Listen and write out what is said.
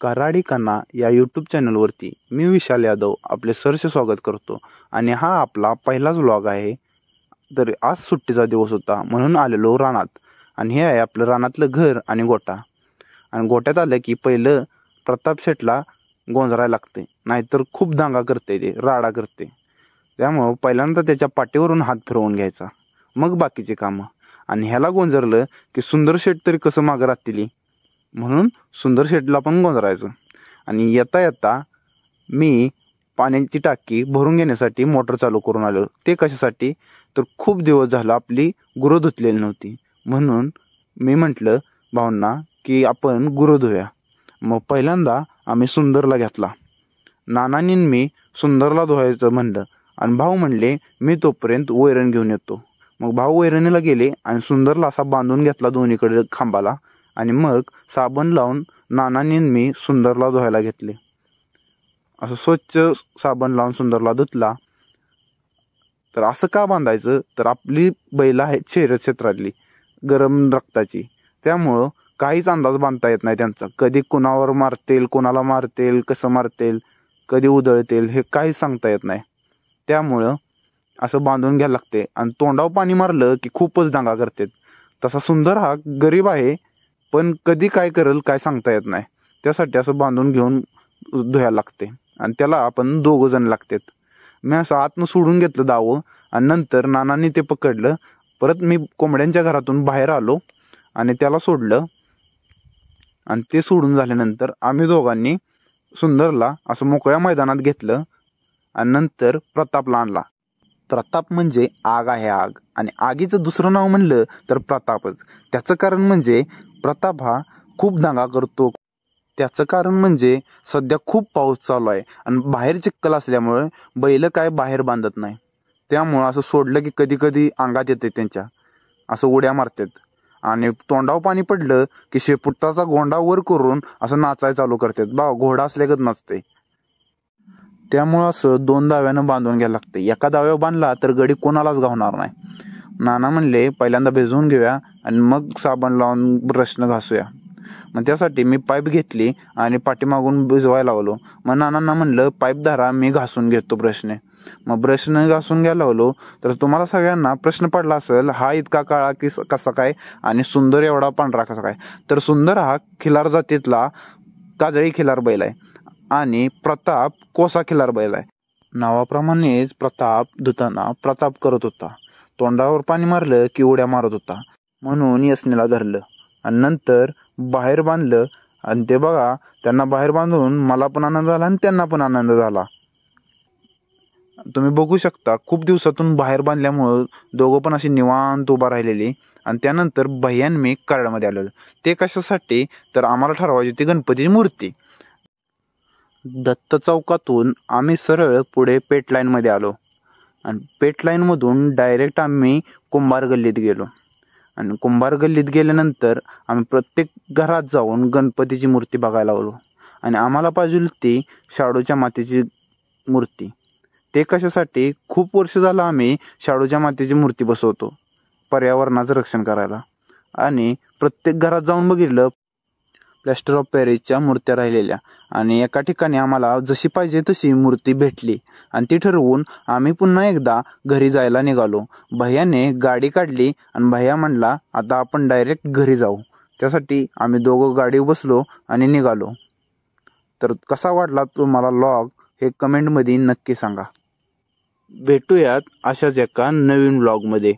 कराडी कन्ना या यूट्यूब चॅनलवरती मी विशाल यादव आपले सहर्ष स्वागत करतो आणि हा आपला पहिलाच व्लॉग आहे। तर आज सुट्टीचा दिवस होता म्हणून आलेलो रानात आणि हे आहे आपलं रानातलं घर आणि गोठा। आणि गोठ्यात आलं की पहिलं प्रताप शेटला गोंजरायला लागते, नाहीतर खूप दांगा करते, ते राडा करते। त्यामुळं पहिल्यांदा त्याच्या पाठीवरून हात फिरवून घ्यायचा, मग बाकीचे कामं। आणि ह्याला गोंजरलं की सुंदर शेट तरी कसं मागं राहतील, म्हणून सुंदर शेटला पण गोंजरायचं। आणि येता येता मी पाण्याची टाकी भरून घेण्यासाठी मोटर चालू करून आलो। ते कशासाठी तर खूप दिवस झाला आपली गुरं धुतलेली नव्हती, म्हणून मी म्हटलं भाऊंना की आपण गुरं धुया। मग पहिल्यांदा आम्ही सुंदरला घेतला। नानांनी मी सुंदरला धुवायचं म्हणलं आणि भाऊ म्हणले मी तोपर्यंत वैरण घेऊन येतो। मग भाऊ वैरणीला गेले आणि सुंदरला असा बांधून घेतला दोन्हीकडे खांबाला आणि मग साबण लावून नानांनी मी सुंदरला धुवायला घेतले। असं स्वच्छ साबण लावून सुंदरला धुतला। तर असं का बांधायचं तर आपली बैल आहे शर्यत क्षेत्रातली, गरम रक्ताची, त्यामुळं काहीच अंदाज बांधता येत नाही त्यांचा, कधी कुणावर मारतील, कोणाला मारतील, कसं मारतील, कधी उधळतील, हे काहीच सांगता येत नाही। त्यामुळं असं बांधून घ्यायला लागते आणि तोंडावर पाणी मारलं की खूपच दांगा करतात। तसा सुंदर हा गरीब आहे, पण कधी काय करेल काय सांगता येत नाही, त्यासाठी असं बांधून घेऊन धुयाला लागते आणि त्याला आपण 2 जण लागतात। मी असं आतनं सोडून घेतलं दावं आणि नंतर नानांनी ते पकडलं। परत मी कोंबड्यांच्या घरातून बाहेर आलो आणि त्याला सोडलं आणि ते सोडून झाल्यानंतर आम्ही दोघांनी सुंदरला असं मोकळ्या मैदानात घेतलं आणि नंतर प्रतापला आणला। प्रताप म्हणजे आग आहे, आग, आणि आगीचं दुसरं नाव म्हणलं तर प्रतापच। त्याचं कारण म्हणजे प्रताप हा खूप दांगा करतो। त्याचं कारण म्हणजे सध्या खूप पाऊस चालू आहे आणि बाहेर चिखल असल्यामुळे बैल काय बाहेर बांधत नाही, त्यामुळं असं सोडलं की कधी कधी अंगात येते त्यांच्या, असं उड्या मारतात आणि तोंडावर पाणी पडलं की शेपुटाचा गोंडा वर करून असं नाचायला चालू करतात, बा घोडा असल्यागत नाचते। त्यामुळं असं 2 दाव्यानं बांधून घ्यायला लागते। एका दाव्यावर बांधला तर गडी कोणालाच गावणार नाही। नाना म्हणले पहिल्यांदा भिजवून घेऊया आणि मग साबण लावून ब्रशनं घासूया। मग त्यासाठी मी पाईप घेतली आणि पाठीमागून भिजवायला लावलो। मग नानांना म्हणलं पाईप धरा, मी घासून घेतो ब्रशने। मग ब्रशने घासून घ्यायला लावलो तर तुम्हाला सगळ्यांना प्रश्न पडला असेल, हा इतका काळा की कसा काय आणि सुंदर एवढा पांढरा कसा काय? तर सुंदर हा खिलार जातीतला काजळी खिलार बैल आहे आणि प्रताप कोसा खिलार बैल आहे। नावाप्रमाणेच प्रताप धुताना प्रताप करत होता, तोंडावर पाणी मारलं की उड्या मारत होता, म्हणून यसनेला धरलं आणि नंतर बाहेर बांधलं। आणि ते बघा, त्यांना बाहेर बांधून मला पण आनंद झाला आणि त्यांना पण आनंद झाला। तुम्ही बघू शकता खूप दिवसातून बाहेर बांधल्यामुळं दोघं पण अशी निवांत उभा राहिलेली। आणि त्यानंतर भैयान मी कराडमध्ये आलेलो, ते कशासाठी तर आम्हाला ठरवायची होती गणपतीची मूर्ती। दत्त चौकातून आम्ही सरळ पुढे पेट लाईनमध्ये आलो आणि पेट लाईनमधून डायरेक्ट आम्ही कुंभार गल्लीत गेलो आणि कुंभार गल्लीत गेल्यानंतर आम्ही प्रत्येक घरात जाऊन गणपतीची मूर्ती बघायला लागलो आणि आम्हाला पाहिजे होती शाडूच्या मातीची मूर्ती। ते कशासाठी, खूप वर्ष झालं आम्ही शाडूच्या मातीची मूर्ती बसवतो पर्यावरणाचं रक्षण करायला, आणि प्रत्येक घरात जाऊन बघितलं प्लॅस्टर ऑफ पॅरिसच्या मूर्त्या राहिलेल्या आणि एका ठिकाणी आम्हाला जशी पाहिजे तशी मूर्ती भेटली आणि ती ठरवून आम्ही पुन्हा एकदा घरी जायला निघालो। भैयाने गाडी काढली आणि भैया म्हणला आता आपण डायरेक्ट घरी जाऊ, त्यासाठी आम्ही दोघं गाडीवर बसलो आणि निघालो। तर कसा वाटला तुम्हाला व्लॉग हे कमेंटमध्ये नक्की सांगा। भेटूयात अशाच एका नवीन व्लॉगमध्ये।